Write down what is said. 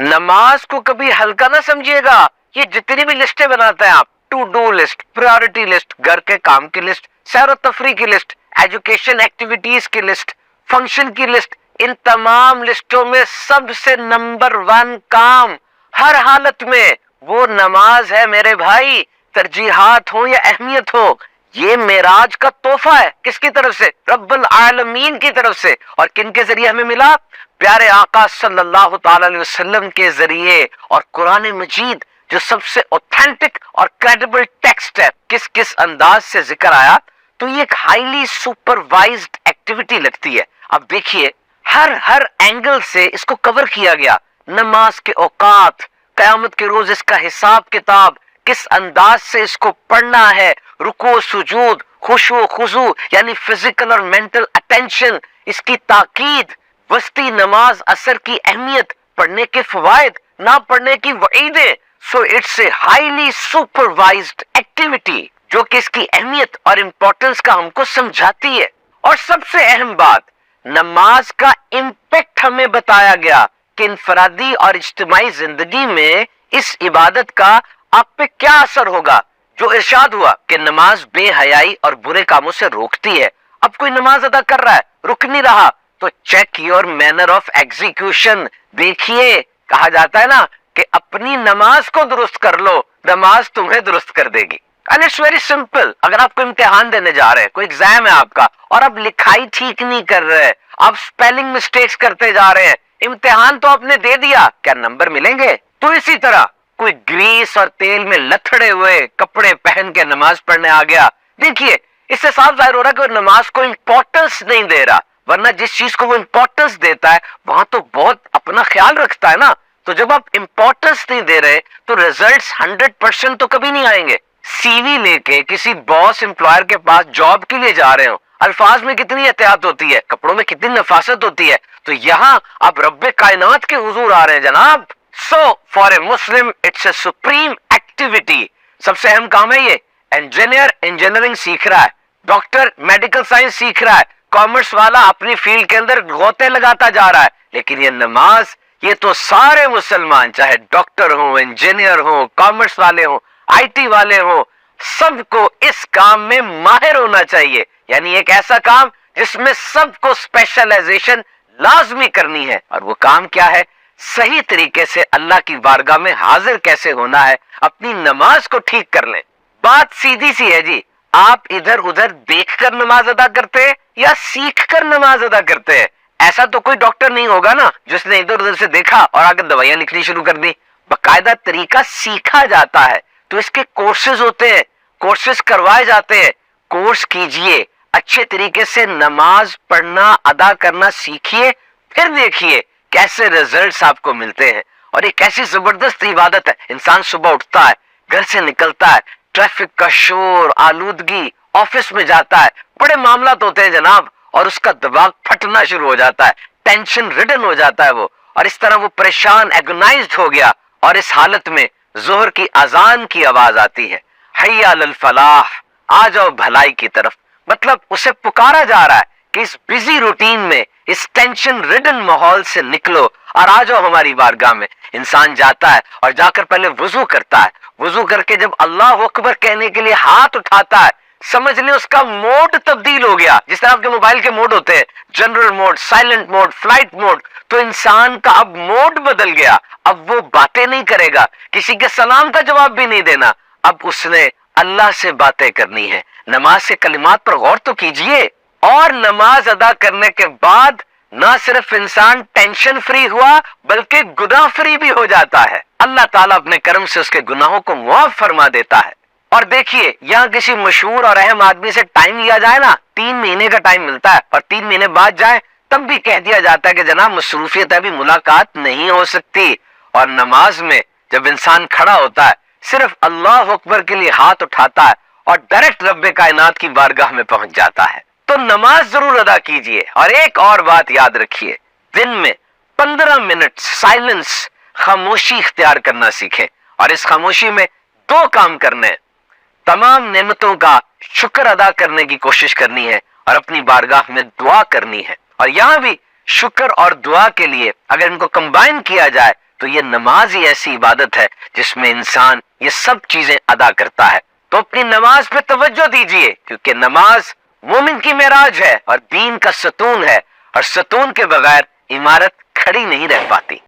नमाज को कभी हल्का ना समझिएगा। ये जितनी भी लिस्टें बनाते हैं आप, to do list, priority list, घर के काम की लिस्ट, सैर और तफरी की लिस्ट, एजुकेशन एक्टिविटीज की लिस्ट, फंक्शन की लिस्ट, इन तमाम लिस्टों में सबसे नंबर 1 काम हर हालत में वो नमाज है मेरे भाई। तरजीहात हो या अहमियत हो, ये मेराज का तोहफा है। किसकी तरफ से? रब्बुल आलमीन की तरफ से। और किन के जरिए हमें मिला? प्यारे आका सल्लल्लाहु ताला अलैहि वसल्लम के जरिए। और कुरान मजीद जो सबसे ऑथेंटिक और क्रेडिबल टेक्स्ट है, किस किस अंदाज से जिक्र आया, तो ये एक हाईली सुपरवाइज्ड एक्टिविटी लगती है। अब देखिए, हर एंगल से इसको कवर किया गया। नमाज के औकात, कयामत के रोज इसका हिसाब किताब, किस अंदाज से इसको पढ़ना है, रुको सुजूद, खुशू खुजू यानी फिजिकल और मेंटल अटेंशन, इसकी ताकीद, वस्ती नमाज असर की अहमियत, पढ़ने के फवायद, ना पढ़ने की वईदें। So it's a highly supervised activity जो कि इसकी अहमियत और इंपॉर्टेंस का हमको समझाती है। और सबसे अहम बात, नमाज का इंपैक्ट हमें बताया गया कि इनफरादी और इज्तिमाई जिंदगी में इस इबादत का आप पे क्या असर होगा। जो इरशाद हुआ कि नमाज बेहयाई और बुरे कामों से रोकती है। अब कोई नमाज अदा कर रहा है, रुक नहीं रहा, तो check your manner of execution. देखिए, कहा जाता है ना कि अपनी नमाज को दुरुस्त कर लो, नमाज तुम्हें दुरुस्त कर देगी। And it's very simple. अगर आपको इम्तिहान देने जा रहे हैं, कोई एग्जाम है आपका, और आप लिखाई ठीक नहीं कर रहे, आप स्पेलिंग मिस्टेक्स करते जा रहे हैं, इम्तिहान तो आपने दे दिया, क्या नंबर मिलेंगे? तो इसी तरह कोई ग्रीस और तेल में लथड़े हुए कपड़े पहन के नमाज पढ़ने आ गया, देखिए इससे साफ जाहिर हो रहा है कि नमाज को इंपॉर्टेंस नहीं दे रहा। वरना जिस चीज को वो इंपॉर्टेंस देता है वहां तो बहुत अपना ख्याल रखता है ना। तो जब आप इंपॉर्टेंस नहीं दे रहे तो रिजल्ट्स 100% तो कभी नहीं आएंगे। सीवी लेके किसी बॉस एम्प्लॉयर के पास जॉब के लिए जा रहे हो, अल्फाज में कितनी एहतियात होती है, कपड़ों में कितनी नफासत होती है, तो यहाँ आप रब्बे कायनात के हुजूर आ रहे हैं जनाब। So for a Muslim it's a supreme activity. सबसे अहम काम है ये। इंजीनियर इंजीनियरिंग सीख रहा है, डॉक्टर मेडिकल साइंस सीख रहा है, कॉमर्स वाला अपनी फील्ड के अंदर गोते लगाता जा रहा है, लेकिन ये नमाज, ये तो सारे मुसलमान, चाहे डॉक्टर हो, इंजीनियर हो, कॉमर्स वाले हो, आईटी वाले हो, सबको इस काम में माहिर होना चाहिए। यानी एक ऐसा काम जिसमें सबको स्पेशलाइजेशन लाजमी करनी है। और वो काम क्या है? सही तरीके से अल्लाह की बारगाह में हाजिर कैसे होना है, अपनी नमाज को ठीक कर लें। बात सीधी सी है जी, आप इधर उधर देखकर नमाज अदा करते हैं या सीख कर नमाज अदा करते हैं? ऐसा तो कोई डॉक्टर नहीं होगा ना जिसने इधर उधर से देखा और आकर दवाइयां लिखनी शुरू कर दी। बाकायदा तरीका सीखा जाता है, तो इसके कोर्सेज होते हैं, कोर्सेज करवाए जाते हैं। कोर्स कीजिए, अच्छे तरीके से नमाज पढ़ना अदा करना सीखिए, फिर देखिए कैसे रिजल्ट्स आपको मिलते हैं। और ये कैसी जबरदस्त इबादत है। इंसान सुबह उठता है, घर से निकलता है, ट्रैफिक का शोर, आलूदगी, ऑफिस में जाता है, बड़े मामला होते हैं जनाब, और उसका दिमाग फटना शुरू हो जाता है, टेंशन रिडन हो जाता है वो, और इस तरह वो परेशान एगोनाइज्ड हो गया। और इस हालत में जोहर की अजान की आवाज आती है, हय्या अलल फलाह, आ जाओ भलाई की तरफ। मतलब उसे पुकारा जा रहा है कि इस बिजी रूटीन में, इस टेंशन रिडन माहौल से निकलो और आ जाओ हमारी बारगाह में। इंसान जाता है और जाकर पहले वुजू करता है, वुजू करके जब अल्लाह अकबर कहने के लिए हाथ उठाता है, समझ ले उसका मोड तब्दील हो गया। जिस तरह आपके मोबाइल के मोड होते हैं, general mode, silent mode, flight mode, तो इंसान का अब मोड बदल गया। अब वो बातें नहीं करेगा, किसी के सलाम का जवाब भी नहीं देना, अब उसने अल्लाह से बातें करनी है। नमाज के कलिमात पर गौर तो कीजिए। और नमाज अदा करने के बाद ना सिर्फ इंसान टेंशन फ्री हुआ बल्कि गुनाह फ्री भी हो जाता है। अल्लाह ताला अपने कर्म से उसके गुनाहों को मुआफ फरमा देता है। और देखिए, यहाँ किसी मशहूर और अहम आदमी से टाइम लिया जाए ना, 3 महीने का टाइम मिलता है, और 3 महीने बाद जाए तब भी कह दिया जाता है कि जनाब मसरूफियत है, अभी मुलाकात नहीं हो सकती। और नमाज में जब इंसान खड़ा होता है, सिर्फ अल्लाह अकबर के लिए हाथ उठाता है और डायरेक्ट रब्बे कायनात की बारगाह में पहुंच जाता है। तो नमाज जरूर अदा कीजिए। और एक और बात याद रखिए, दिन में 15 मिनट साइलेंस, खामोशी इख्तियार करना सीखें। और इस खामोशी में 2 काम करने हैं। तमाम नेमतों का शुक्र अदा करने की कोशिश करनी है और अपनी बारगाह में दुआ करनी है। और यहां भी शुक्र और दुआ के लिए अगर इनको कंबाइन किया जाए تو یہ نماز ہی ایسی عبادت ہے جس میں انسان یہ سب چیزیں ادا کرتا ہے. تو اپنی نماز پہ توجہ دیجئے، کیونکہ نماز مومن کی معراج ہے اور دین کا ستون ہے، اور ستون کے بغیر عمارت کھڑی نہیں رہ پاتی.